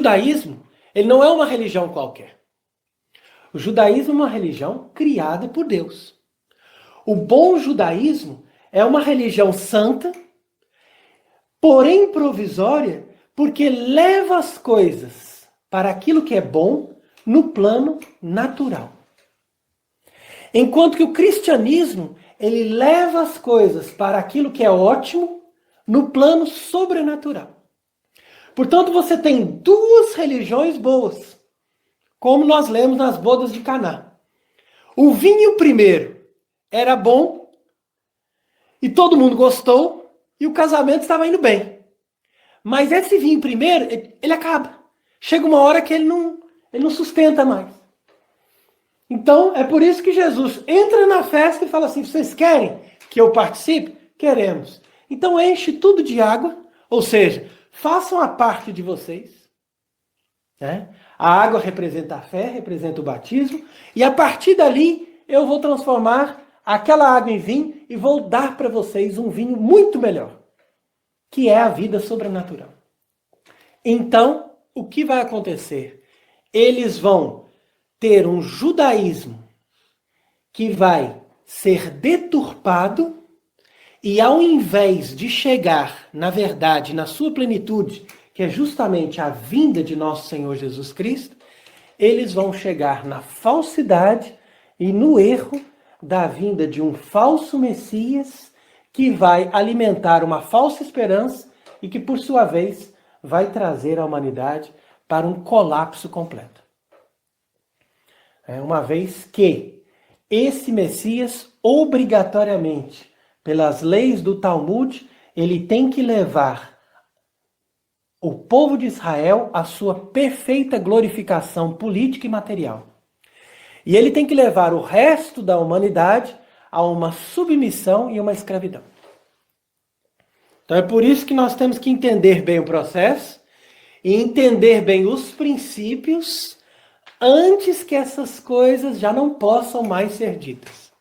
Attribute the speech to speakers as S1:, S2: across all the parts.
S1: judaísmo, ele não é uma religião qualquer. O judaísmo é uma religião criada por Deus. O bom judaísmo é uma religião santa, porém provisória, porque leva as coisas para aquilo que é bom no plano natural. Enquanto que o cristianismo, ele leva as coisas para aquilo que é ótimo no plano sobrenatural. Portanto, você tem duas religiões boas, como nós lemos nas bodas de Caná. O vinho primeiro era bom, e todo mundo gostou, e o casamento estava indo bem. Mas esse vinho primeiro, ele acaba. Chega uma hora que ele não sustenta mais. Então, é por isso que Jesus entra na festa e fala assim, vocês querem que eu participe? Queremos. Então enche tudo de água, ou seja, façam a parte de vocês. Né? A água representa a fé, representa o batismo, e a partir dali eu vou transformar aquela água em vinho e vou dar para vocês um vinho muito melhor, que é a vida sobrenatural. Então, o que vai acontecer? Eles vão ter um judaísmo que vai ser deturpado e ao invés de chegar, na verdade, na sua plenitude, que é justamente a vinda de nosso Senhor Jesus Cristo, eles vão chegar na falsidade e no erro da vinda de um falso Messias que vai alimentar uma falsa esperança e que, por sua vez, vai trazer a humanidade para um colapso completo. Uma vez que esse Messias, obrigatoriamente, pelas leis do Talmud, ele tem que levar o povo de Israel à sua perfeita glorificação política e material. E ele tem que levar o resto da humanidade a uma submissão e uma escravidão. Então é por isso que nós temos que entender bem o processo e entender bem os princípios antes que essas coisas já não possam mais ser ditas.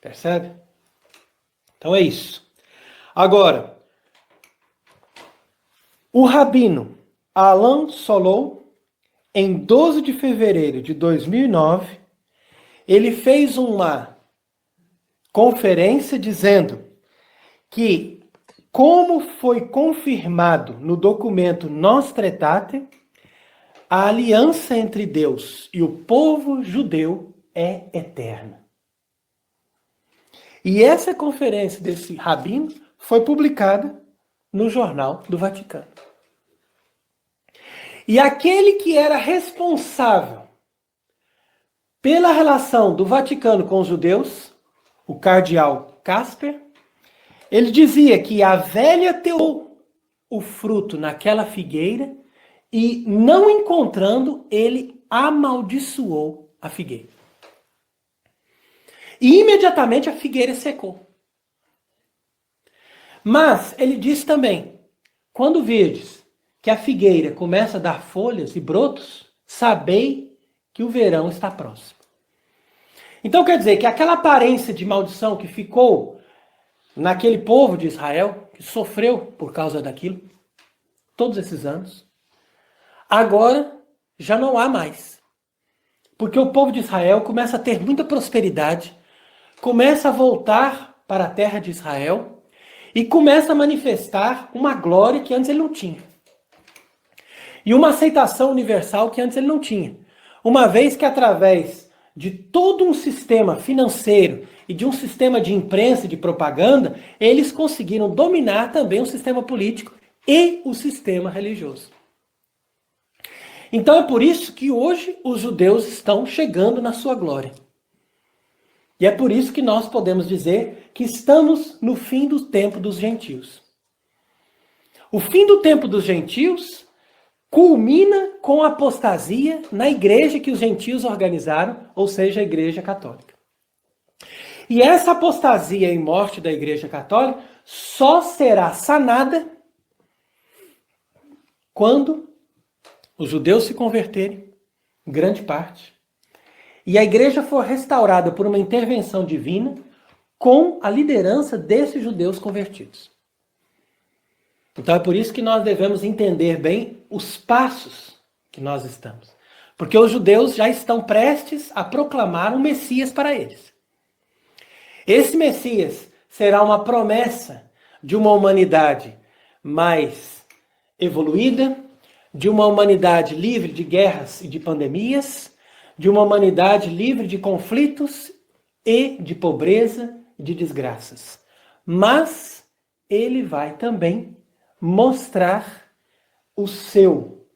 S1: Percebe? Então é isso. Agora, o rabino Alan Solou, em 12 de fevereiro de 2009, ele fez uma conferência dizendo que, como foi confirmado no documento Nostra Aetate, a aliança entre Deus e o povo judeu é eterna. E essa conferência desse rabino foi publicada no Jornal do Vaticano. E aquele que era responsável pela relação do Vaticano com os judeus, o cardeal Casper, ele dizia que a velha teou o fruto naquela figueira e, não encontrando, ele amaldiçoou a figueira. E imediatamente a figueira secou. Mas ele diz também, quando virdes que a figueira começa a dar folhas e brotos, sabei que o verão está próximo. Então quer dizer que aquela aparência de maldição que ficou naquele povo de Israel, que sofreu por causa daquilo, todos esses anos, agora já não há mais. Porque o povo de Israel começa a ter muita prosperidade, começa a voltar para a terra de Israel e começa a manifestar uma glória que antes ele não tinha. E uma aceitação universal que antes ele não tinha. Uma vez que através de todo um sistema financeiro e de um sistema de imprensa e de propaganda, eles conseguiram dominar também o sistema político e o sistema religioso. Então é por isso que hoje os judeus estão chegando na sua glória. E é por isso que nós podemos dizer que estamos no fim do tempo dos gentios. O fim do tempo dos gentios culmina com a apostasia na igreja que os gentios organizaram, ou seja, a Igreja Católica. E essa apostasia e morte da Igreja Católica só será sanada quando os judeus se converterem, em grande parte, e a igreja for restaurada por uma intervenção divina com a liderança desses judeus convertidos. Então é por isso que nós devemos entender bem os passos que nós estamos. Porque os judeus já estão prestes a proclamar um Messias para eles. Esse Messias será uma promessa de uma humanidade mais evoluída, de uma humanidade livre de guerras e de pandemias, de uma humanidade livre de conflitos e de pobreza e de desgraças. Mas ele vai também mostrar o seu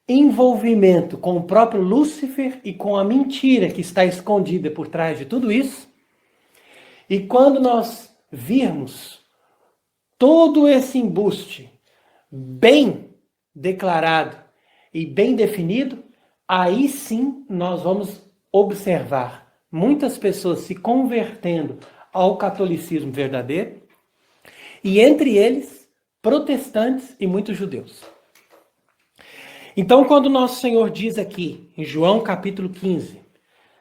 S1: envolvimento com o próprio Lúcifer e com a mentira que está escondida por trás de tudo isso. E quando nós virmos todo esse embuste bem declarado e bem definido, aí sim nós vamos observar muitas pessoas se convertendo ao catolicismo verdadeiro, e entre eles, protestantes e muitos judeus. Então, quando nosso Senhor diz aqui, em João capítulo 15,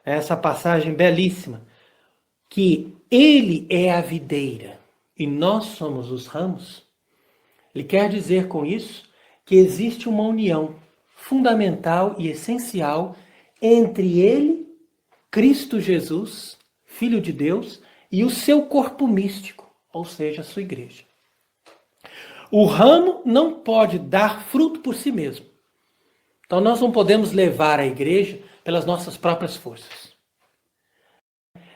S1: essa passagem belíssima, que Ele é a videira e nós somos os ramos, Ele quer dizer com isso que existe uma união fundamental e essencial entre Ele, Cristo Jesus, Filho de Deus, e o seu corpo místico, ou seja, a sua igreja. O ramo não pode dar fruto por si mesmo. Então nós não podemos levar a igreja pelas nossas próprias forças.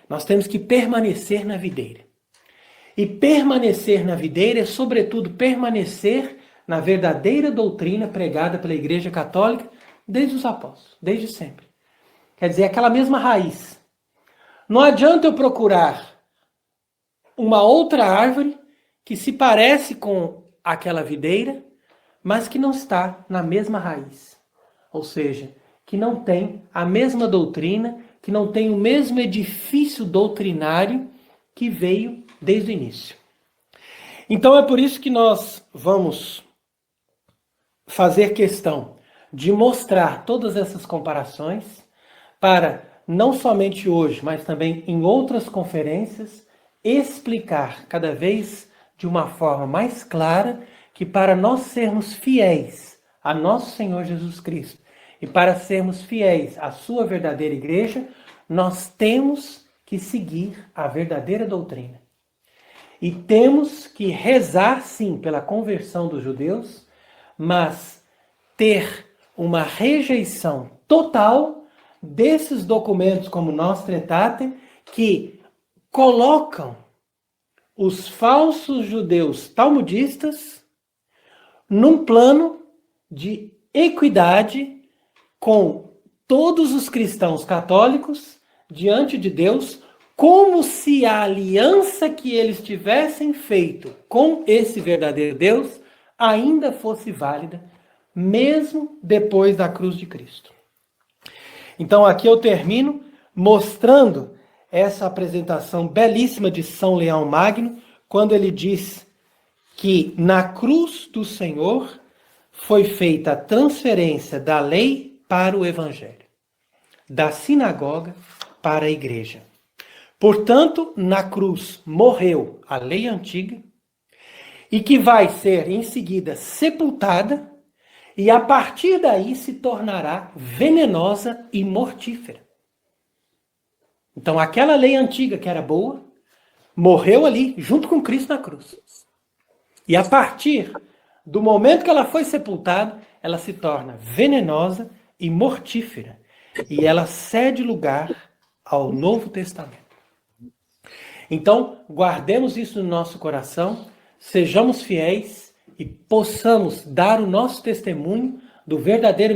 S1: Nós temos que permanecer na videira. E permanecer na videira é, sobretudo, permanecer na verdadeira doutrina pregada pela Igreja Católica desde os apóstolos, desde sempre. Quer dizer, aquela mesma raiz. Não adianta eu procurar uma outra árvore que se parece com aquela videira, mas que não está na mesma raiz. Ou seja, que não tem a mesma doutrina, que não tem o mesmo edifício doutrinário que veio desde o início. Então é por isso que nós vamos fazer questão de mostrar todas essas comparações para, não somente hoje, mas também em outras conferências, explicar cada vez de uma forma mais clara que para nós sermos fiéis a nosso Senhor Jesus Cristo e para sermos fiéis à sua verdadeira igreja, nós temos que seguir a verdadeira doutrina. E temos que rezar, sim, pela conversão dos judeus, mas ter uma rejeição total desses documentos como Nostra Aetate, que colocam os falsos judeus talmudistas num plano de equidade com todos os cristãos católicos diante de Deus, como se a aliança que eles tivessem feito com esse verdadeiro Deus ainda fosse válida, mesmo depois da cruz de Cristo. Então aqui eu termino mostrando essa apresentação belíssima de São Leão Magno, quando ele diz que na cruz do Senhor foi feita a transferência da lei para o Evangelho, da sinagoga para a igreja. Portanto, na cruz morreu a lei antiga e que vai ser em seguida sepultada e a partir daí se tornará venenosa e mortífera. Então aquela lei antiga que era boa, morreu ali junto com Cristo na cruz. E a partir do momento que ela foi sepultada, ela se torna venenosa e mortífera. E ela cede lugar ao Novo Testamento. Então, guardemos isso no nosso coração, sejamos fiéis e possamos dar o nosso testemunho do verdadeiro